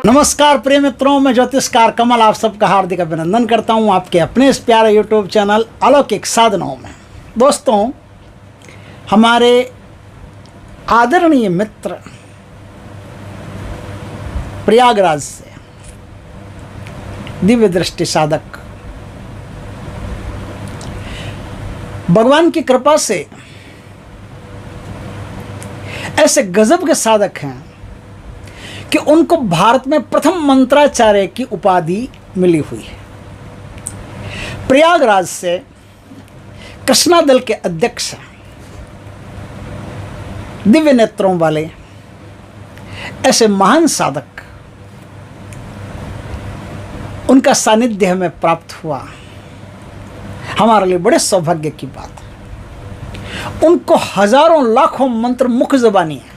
नमस्कार प्रिय मित्रों, मैं ज्योतिषकार कमल आप सबका हार्दिक अभिनंदन करता हूं आपके अपने इस प्यारे यूट्यूब चैनल अलौकिक साधनाओं में। दोस्तों, हमारे आदरणीय मित्र प्रयागराज से दिव्य दृष्टि साधक भगवान की कृपा से ऐसे गजब के साधक हैं कि उनको भारत में प्रथम मंत्राचार्य की उपाधि मिली हुई है। प्रयागराज से कृष्णा दल के अध्यक्ष दिव्य नेत्रों वाले ऐसे महान साधक, उनका सानिध्य हमें प्राप्त हुआ, हमारे लिए बड़े सौभाग्य की बात है। उनको हजारों लाखों मंत्र मुख ज़बानी है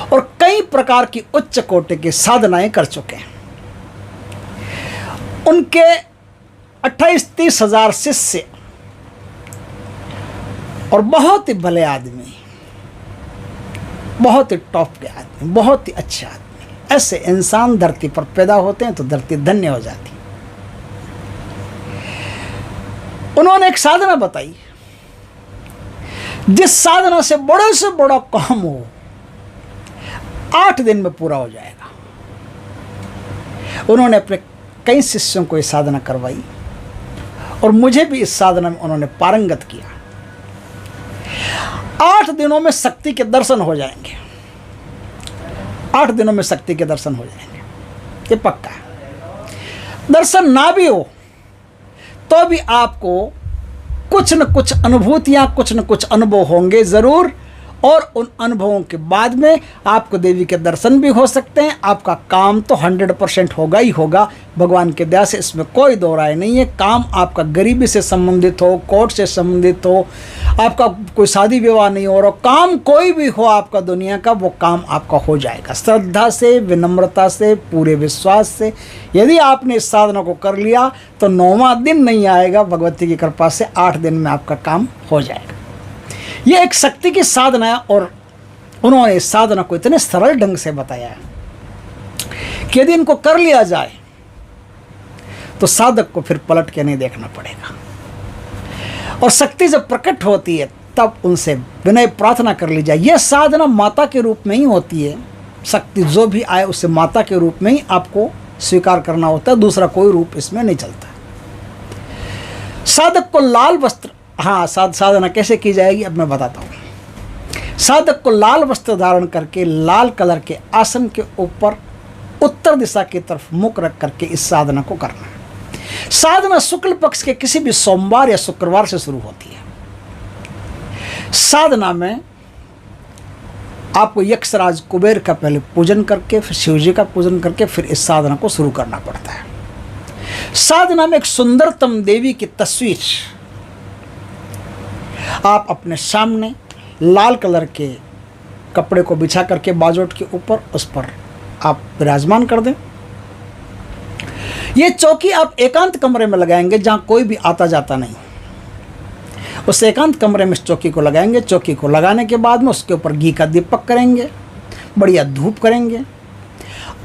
और कई प्रकार की उच्च कोटि की साधनाएं कर चुके हैं। उनके 28-30 हजार शिष्य और बहुत ही भले आदमी, बहुत ही टॉप के आदमी, बहुत ही अच्छे आदमी। ऐसे इंसान धरती पर पैदा होते हैं तो धरती धन्य हो जाती। उन्होंने एक साधना बताई, जिस साधना से बड़ा काम हो 8 दिन में पूरा हो जाएगा। उन्होंने अपने कई शिष्यों को ये साधना करवाई और मुझे भी इस साधना में उन्होंने पारंगत किया। 8 दिनों में शक्ति के दर्शन हो जाएंगे। 8 दिनों में शक्ति के दर्शन हो जाएंगे, ये पक्का है। दर्शन ना भी हो तो भी आपको कुछ न कुछ अनुभूतियां, कुछ न कुछ अनुभव होंगे जरूर, और उन अनुभवों के बाद में आपको देवी के दर्शन भी हो सकते हैं। आपका काम तो 100% होगा ही होगा, भगवान के दया से, इसमें कोई दो राय नहीं है। काम आपका गरीबी से संबंधित हो, कोर्ट से संबंधित हो, आपका कोई शादी विवाह नहीं हो रहा, काम कोई भी हो आपका दुनिया का, वो काम आपका हो जाएगा श्रद्धा से, विनम्रता से, पूरे विश्वास से। यदि आपने इस साधना को कर लिया तो 9वां दिन नहीं आएगा, भगवती की कृपा से 8 दिन में आपका काम हो जाएगा। ये एक शक्ति की साधना है और उन्होंने इस साधना को इतने सरल ढंग से बताया है कि यदि इनको कर लिया जाए तो साधक को फिर पलट के नहीं देखना पड़ेगा। और शक्ति जब प्रकट होती है तब उनसे विनय प्रार्थना कर ली जाए। यह साधना माता के रूप में ही होती है। शक्ति जो भी आए उसे माता के रूप में ही आपको स्वीकार करना होता है, दूसरा कोई रूप इसमें नहीं चलता। साधक को लाल वस्त्र, हाँ, साधना कैसे की जाएगी अब मैं बताता हूँ। साधक को लाल वस्त्र धारण करके लाल कलर के आसन के ऊपर उत्तर दिशा की तरफ मुख रख करके इस साधना को करना है। साधना शुक्ल पक्ष के किसी भी सोमवार या शुक्रवार से शुरू होती है। साधना में आपको यक्षराज कुबेर का पहले पूजन करके, फिर शिवजी का पूजन करके, फिर इस साधना को शुरू करना पड़ता है। साधना में एक सुंदरतम देवी की तस्वीर आप अपने सामने लाल कलर के कपड़े को बिछा करके बाजोट के ऊपर उस पर आप विराजमान कर दें। ये चौकी आप एकांत कमरे में लगाएंगे जहां कोई भी आता जाता नहीं। उस एकांत कमरे में इस चौकी को लगाएंगे। चौकी को लगाने के बाद में उसके ऊपर घी का दीपक करेंगे, बढ़िया धूप करेंगे।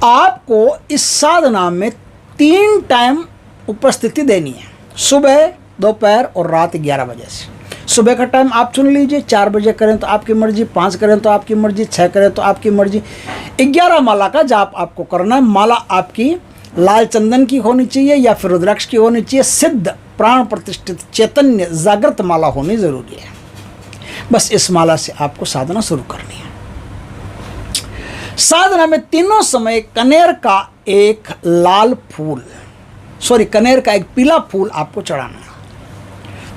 आपको इस साधना में 3 टाइम उपस्थिति देनी है, सुबह, दोपहर और रात 11 बजे से। सुबह का टाइम आप चुन लीजिए, 4 बजे करें तो आपकी मर्जी, 5 करें तो आपकी मर्जी, 6 करें तो आपकी मर्जी। 11 माला का जाप आपको करना है। माला आपकी लाल चंदन की होनी चाहिए या फिर रुद्राक्ष की होनी चाहिए। सिद्ध, प्राण प्रतिष्ठित, चैतन्य, जागृत माला होनी जरूरी है। बस इस माला से आपको साधना शुरू करनी है। साधना में तीनों समय कनेर का एक लाल फूल, कनेर का एक पीला फूल आपको चढ़ाना है।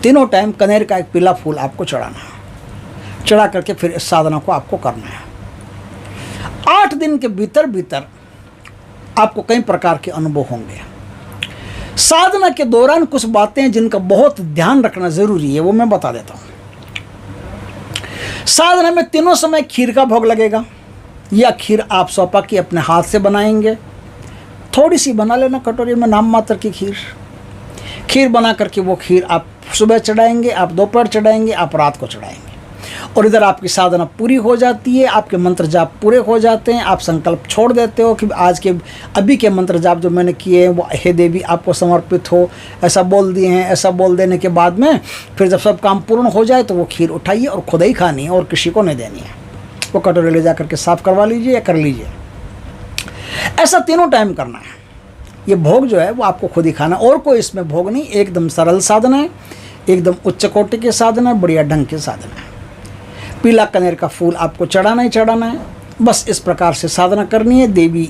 तीनों टाइम कनेर का एक पीला फूल आपको चढ़ाना है। चढ़ा करके फिर इस साधना को आपको करना है। 8 दिन के भीतर आपको कई प्रकार के अनुभव होंगे। साधना के दौरान कुछ बातें हैं जिनका बहुत ध्यान रखना जरूरी है, वो मैं बता देता हूँ। साधना में तीनों समय खीर का भोग लगेगा। या खीर आप सौंपा की अपने हाथ से बनाएंगे, थोड़ी सी बना लेना कटोरी में, नाम मात्र की खीर बना करके वो खीर आप सुबह चढ़ाएंगे, आप दोपहर चढ़ाएंगे, आप रात को चढ़ाएंगे। और इधर आपकी साधना पूरी हो जाती है, आपके मंत्र जाप पूरे हो जाते हैं, आप संकल्प छोड़ देते हो कि आज के अभी के मंत्र जाप जो मैंने किए हैं वो हे देवी आपको समर्पित हो, ऐसा बोल दिए हैं। ऐसा बोल देने के बाद में फिर जब सब काम पूर्ण हो जाए तो वो खीर उठाइए और खुद ही खानी है और किसी को नहीं देनी है। वो कटोरे ले जा करके साफ करवा लीजिए या कर लीजिए। ऐसा तीनों टाइम करना है। ये भोग जो है वो आपको खुद ही खाना, और कोई इसमें भोग नहीं। एकदम सरल साधना है, एकदम उच्च कोटि की साधना है, बढ़िया ढंग की साधना है। पीला कनेर का फूल आपको चढ़ाना ही चढ़ाना है। बस इस प्रकार से साधना करनी है। देवी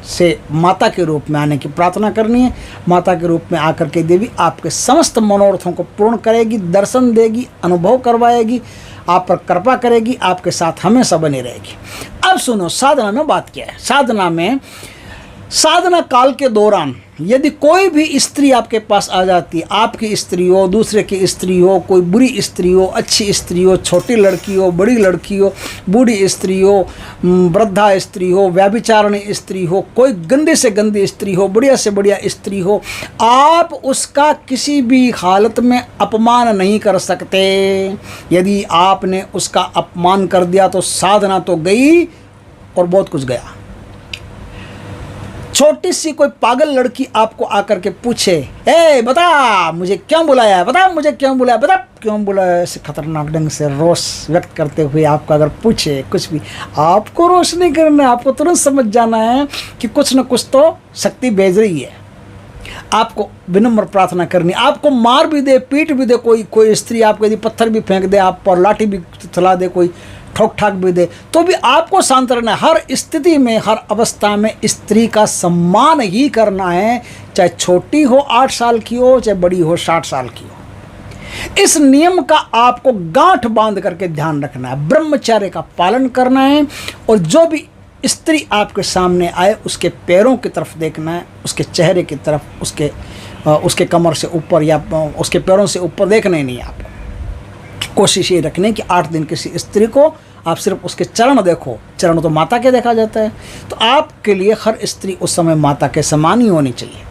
से माता के रूप में आने की प्रार्थना करनी है। माता के रूप में आकर के देवी आपके समस्त मनोरथों को पूर्ण करेगी, दर्शन देगी, अनुभव करवाएगी, आप पर कृपा करेगी, आपके साथ हमेशा बनी रहेगी। अब सुनो, साधना में बात क्या है। साधना में साधना काल के दौरान यदि कोई भी स्त्री आपके पास आ जाती है, आपकी स्त्री हो, दूसरे की स्त्री हो, कोई बुरी स्त्री हो, अच्छी स्त्री हो, छोटी लड़की हो, बड़ी लड़की हो, बूढ़ी स्त्री हो, वृद्धा स्त्री हो, व्यभिचारिणी स्त्री हो, कोई गंदी से गंदी स्त्री हो, बढ़िया से बढ़िया स्त्री हो, आप उसका किसी भी हालत में अपमान नहीं कर सकते। यदि आपने उसका अपमान कर दिया तो साधना तो गई और बहुत कुछ गया। छोटी सी कोई पागल लड़की आपको आकर के पूछे, ए बता मुझे क्यों बुलाया, बता मुझे क्यों बुलाया, बता क्यों बुलाया, ऐसे खतरनाक ढंग से रोष व्यक्त करते हुए आपको अगर पूछे कुछ भी, आपको रोष नहीं करना है। आपको तुरंत समझ जाना है कि कुछ न कुछ तो शक्ति भेज रही है। आपको विनम्र प्रार्थना करनी। आपको मार भी दे, पीट भी दे कोई स्त्री, आपको यदि पत्थर भी फेंक दे, आप पर लाठी भी चला दे, कोई ठोक ठाक भी दे, तो भी आपको शांत रहना है। हर स्थिति में, हर अवस्था में स्त्री का सम्मान ही करना है, चाहे छोटी हो 8 साल की हो, चाहे बड़ी हो 60 साल की हो। इस नियम का आपको गांठ बांध करके ध्यान रखना है, ब्रह्मचर्य का पालन करना है। और जो भी स्त्री आपके सामने आए उसके पैरों की तरफ देखना है, उसके चेहरे की तरफ, उसके कमर से ऊपर या उसके पैरों से ऊपर देखना ही नहीं है। आपको कोशिश ये रखने कि 8 दिन किसी स्त्री को आप सिर्फ उसके चरण देखो। चरण तो माता के देखा जाता है, तो आपके लिए हर स्त्री उस समय माता के समान ही होनी चाहिए।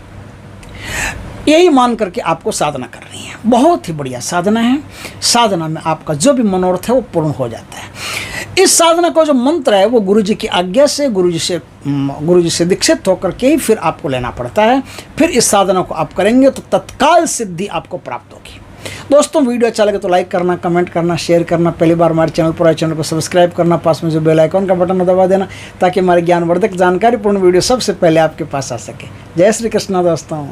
यही मान करके आपको साधना करनी है। बहुत ही बढ़िया साधना है। साधना में आपका जो भी मनोरथ है वो पूर्ण हो जाता है। इस साधना का जो मंत्र है वो गुरु जी की आज्ञा से, गुरु जी से दीक्षित होकर के ही फिर आपको लेना पड़ता है। फिर इस साधना को आप करेंगे तो तत्काल सिद्धि आपको प्राप्त होगी। दोस्तों, वीडियो अच्छा लगे तो लाइक करना, कमेंट करना, शेयर करना। पहली बार हमारे चैनल पर आए, चैनल को सब्सक्राइब करना, पास में जो बेल आइकॉन का बटन दबा देना, ताकि हमारे ज्ञानवर्धक जानकारीपूर्ण वीडियो सबसे पहले आपके पास आ सके। जय श्री कृष्ण दोस्तों।